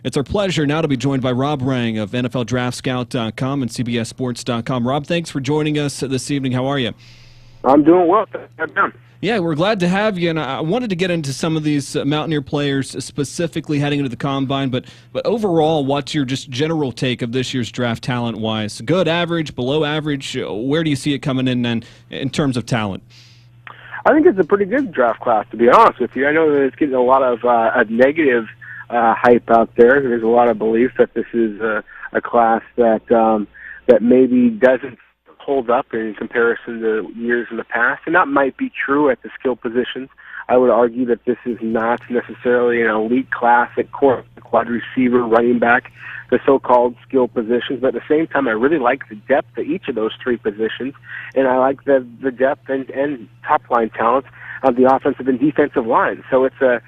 It's our pleasure now to be joined by Rob Rang of NFLDraftScout.com and CBSSports.com. Rob, thanks for joining us this evening. How are you? I'm doing well. I'm done. Yeah, we're glad to have you, and I wanted to get into some of these Mountaineer players specifically heading into the Combine, but overall, what's your just general take of this year's draft talent-wise? Good, average, below average? Where do you see it coming in terms of talent? I think it's a pretty good draft class, to be honest with you. I know that it's getting a lot of negative hype out there. There's a lot of belief that this is a class that maybe doesn't hold up in comparison to years in the past, and that might be true at the skill positions. I would argue that this is not necessarily an elite class at wide receiver, running back, the so-called skill positions, but at the same time, I really like the depth of each of those three positions, and I like the depth and top-line talent of the offensive and defensive line. So it's a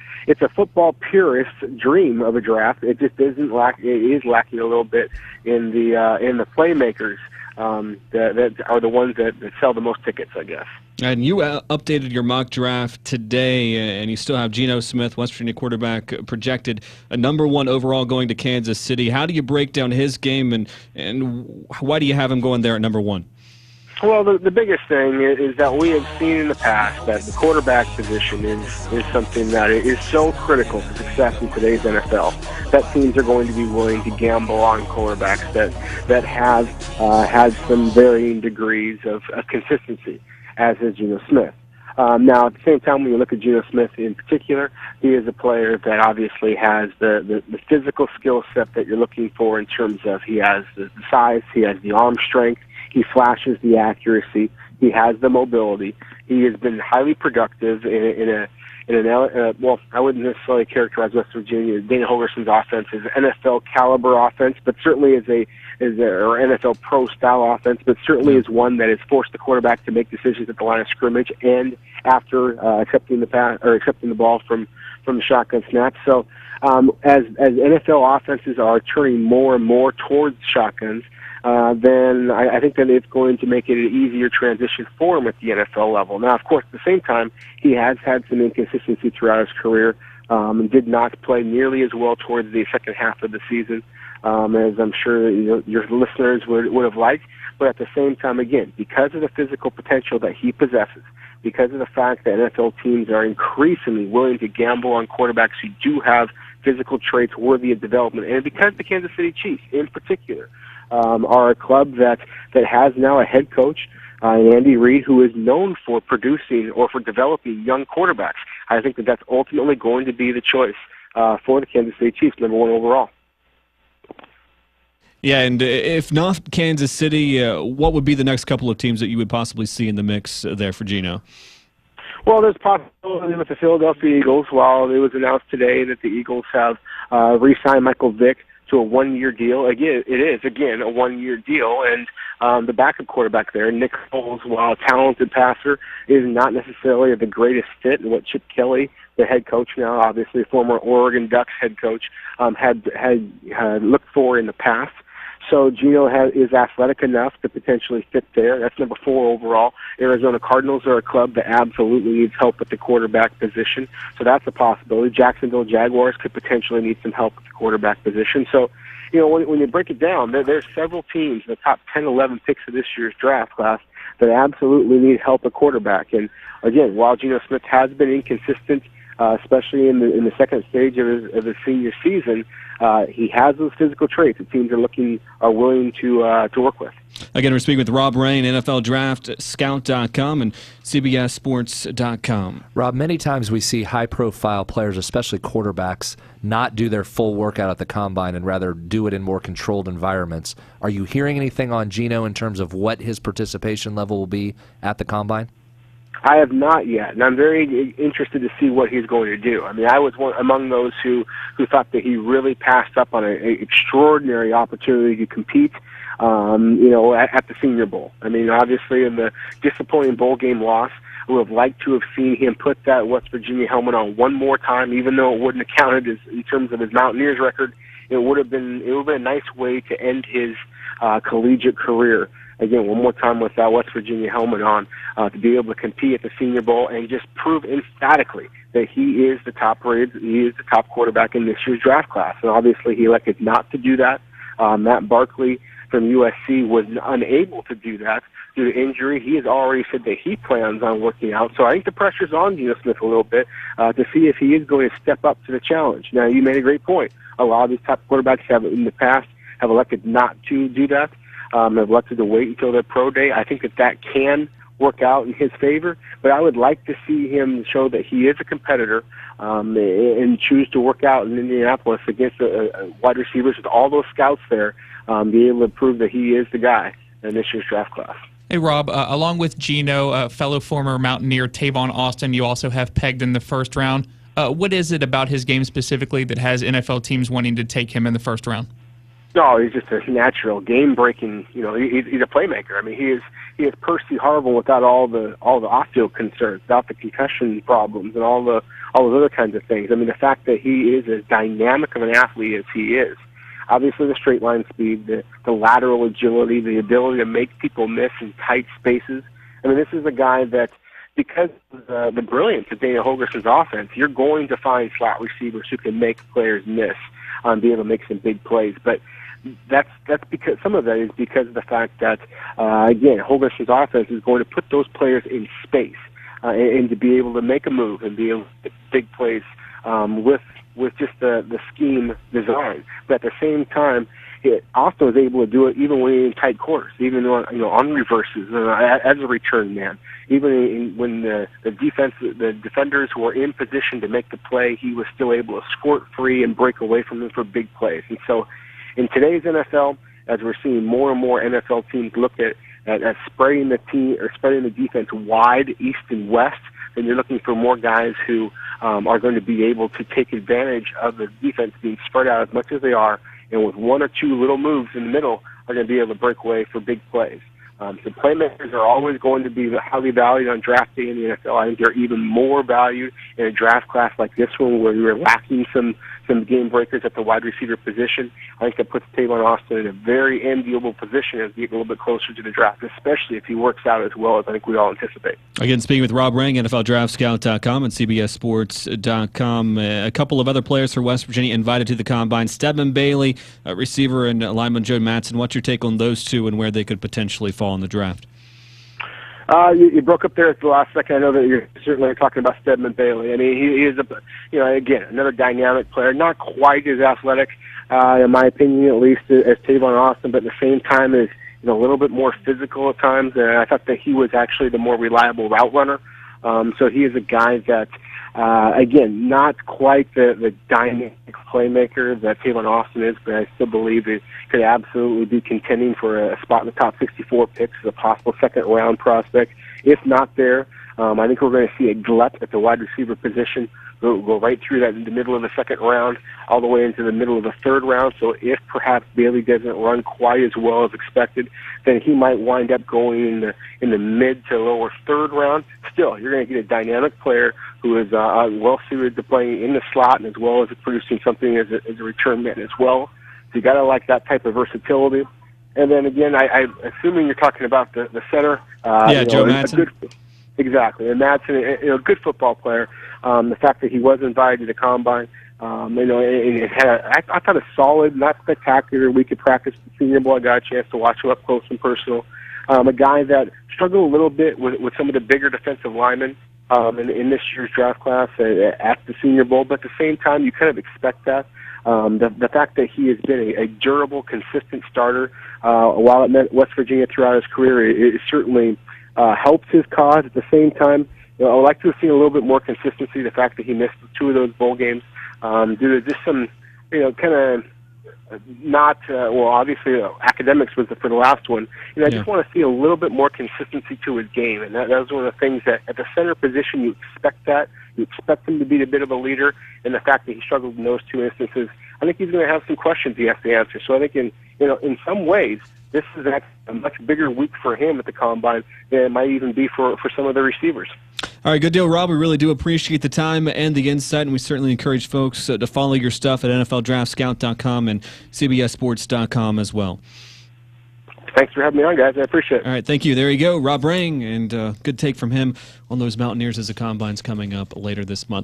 football purist dream of a draft. It just isn't it is lacking a little bit in the playmakers. That are the ones that sell the most tickets, I guess. And you updated your mock draft today, and you still have Geno Smith, West Virginia quarterback, projected a #1 overall going to Kansas City. How do you break down his game, and why do you have him going there at #1? Well, the biggest thing is that we have seen in the past that the quarterback position is something that is so critical to success in today's NFL that teams are going to be willing to gamble on quarterbacks that have had some varying degrees of consistency, as is Geno Smith. Now, at the same time, when you look at Geno Smith in particular, he is a player that obviously has the physical skill set that you're looking for in terms of he has the size, he has the arm strength, he flashes the accuracy. He has the mobility. He has been highly productive well, I wouldn't necessarily characterize West Virginia, Dana Holgerson's offense as NFL caliber offense, but certainly or NFL pro style offense, but certainly is one that has forced the quarterback to make decisions at the line of scrimmage and after accepting the ball from the shotgun snap. So as NFL offenses are turning more and more towards shotguns, then I think that it's going to make it an easier transition for him at the NFL level. Now, of course, at the same time, he has had some inconsistency throughout his career and did not play nearly as well towards the second half of the season as I'm sure your listeners would have liked. But at the same time, again, because of the physical potential that he possesses, because of the fact that NFL teams are increasingly willing to gamble on quarterbacks who do have physical traits worthy of development, and because the Kansas City Chiefs in particular are a club that has now a head coach, Andy Reid, who is known for producing or for developing young quarterbacks. I think that that's ultimately going to be the choice for the Kansas City Chiefs, #1 overall. Yeah, and if not Kansas City, what would be the next couple of teams that you would possibly see in the mix there for Geno? Well, there's possibility with the Philadelphia Eagles. While it was announced today that the Eagles have re-signed Michael Vick to a 1-year deal. Again, it is a 1-year deal, and the backup quarterback there, Nick Foles, while a talented passer, is not necessarily the greatest fit in what Chip Kelly, the head coach now, obviously former Oregon Ducks head coach, had looked for in the past. So Geno is athletic enough to potentially fit there. That's #4 overall. Arizona Cardinals are a club that absolutely needs help at the quarterback position. So that's a possibility. Jacksonville Jaguars could potentially need some help at the quarterback position. So, when you break it down, there's several teams, the top 10, 11 picks of this year's draft class, that absolutely need help at quarterback. And again, while Geno Smith has been inconsistent, especially in the second stage of his senior season, he has those physical traits that teams are willing to work with. Again, we're speaking with Rob Rang, NFLDraftScout.com and CBSSports.com. Rob, many times we see high-profile players, especially quarterbacks, not do their full workout at the Combine and rather do it in more controlled environments. Are you hearing anything on Geno in terms of what his participation level will be at the Combine? I have not yet, and I'm very interested to see what he's going to do. I mean, I was among those who thought that he really passed up on an extraordinary opportunity to compete, at the Senior Bowl. I mean, obviously, in the disappointing bowl game loss, I would have liked to have seen him put that West Virginia helmet on one more time, even though it wouldn't have counted in terms of his Mountaineers record. It would have been a nice way to end his collegiate career. again, one more time with that West Virginia helmet on, to be able to compete at the Senior Bowl and just prove emphatically that he is the top-rated, he is the top quarterback in this year's draft class. And obviously he elected not to do that. Matt Barkley from USC was unable to do that due to injury. He has already said that he plans on working out. So I think the pressure's on Geno Smith a little bit to see if he is going to step up to the challenge. Now, you made a great point. A lot of these top quarterbacks have in the past have elected not to do that, have elected to wait until their pro day. I think that can work out in his favor, but I would like to see him show that he is a competitor and choose to work out in Indianapolis against wide receivers with all those scouts there, be able to prove that he is the guy in this year's draft class. Hey, Rob, along with Geno, fellow former Mountaineer Tavon Austin, you also have pegged in the first round. What is it about his game specifically that has NFL teams wanting to take him in the first round? No, he's just a natural game-breaking. He's a playmaker. I mean, he is Percy Harville without all the off-field concerns, without the concussion problems, and all those other kinds of things. I mean, the fact that he is as dynamic of an athlete as he is, obviously the straight line speed, the lateral agility, the ability to make people miss in tight spaces. I mean, this is a guy that, because of the brilliance of Dana Holgerson's offense, you're going to find slot receivers who can make players miss, be able to make some big plays. But that's because some of that is because of the fact that again, Holgerson's offense is going to put those players in space and to be able to make a move and be able to make big plays with just the scheme design. But at the same time, Austin was able to do it even when in tight quarters, even on reverses as a return man. Even when the defenders were in position to make the play, he was still able to squirt free and break away from them for big plays. And so, in today's NFL, as we're seeing more and more NFL teams look at spreading the defense wide, east and west, then you're looking for more guys who are going to be able to take advantage of the defense being spread out as much as they are, and with one or two little moves in the middle are going to be able to break away for big plays. So playmakers are always going to be highly valued on draft day in the NFL. I think they're even more valued in a draft class like this one, where you're lacking some game breakers at the wide receiver position. I think that puts Tavon Austin in a very enviable position as we get a little bit closer to the draft, especially if he works out as well as I think we all anticipate. Again, speaking with Rob Rang, NFLDraftScout.com and CBSSports.com. A couple of other players for West Virginia invited to the Combine. Stedman Bailey, receiver, and lineman Joe Madsen. What's your take on those two and where they could potentially fall in the draft? You broke up there at the last second. I know that you're certainly talking about Stedman Bailey. I mean, he is again, another dynamic player, not quite as athletic, in my opinion, at least, as Tavon Austin, but at the same time is a little bit more physical at times. And I thought that he was actually the more reliable route runner. So he is a guy that, again, not quite the dynamic playmaker that Tavon Austin is, but I still believe it could absolutely be contending for a spot in the top 64 picks as a possible second-round prospect. If not there, I think we're going to see a glut at the wide receiver position. We'll go right through that in the middle of the second round, all the way into the middle of the third round. So if perhaps Bailey doesn't run quite as well as expected, then he might wind up going in the mid to lower third round. Still, you're going to get a dynamic player who is well suited to playing in the slot, and as well as producing something as a return man as well. So you got to like that type of versatility. And then again, I'm assuming you're talking about the center. Joe Madsen. Exactly, and Madsen, a good football player. The fact that he was invited to the Combine, and it had I thought a solid, not spectacular week of practice at the Senior Bowl. I got a chance to watch him up close and personal. A guy that struggled a little bit with some of the bigger defensive linemen in this year's draft class at the Senior Bowl, but at the same time, you kind of expect that. The fact that he has been a durable, consistent starter while at West Virginia throughout his career, it certainly helps his cause. At the same time, I would like to have seen a little bit more consistency. The fact that he missed two of those bowl games due to just some, kind of not, obviously academics was for the last one. I just want to see a little bit more consistency to his game. And that was one of the things that at the center position, you expect that. You expect him to be a bit of a leader. And the fact that he struggled in those two instances, I think he's going to have some questions he has to answer. So I think in some ways, this is a much bigger week for him at the Combine than it might even be for some of the receivers. All right, good deal, Rob. We really do appreciate the time and the insight, and we certainly encourage folks to follow your stuff at NFLDraftScout.com and CBSSports.com as well. Thanks for having me on, guys. I appreciate it. All right, thank you. There you go, Rob Ring, and good take from him on those Mountaineers as the Combine's coming up later this month.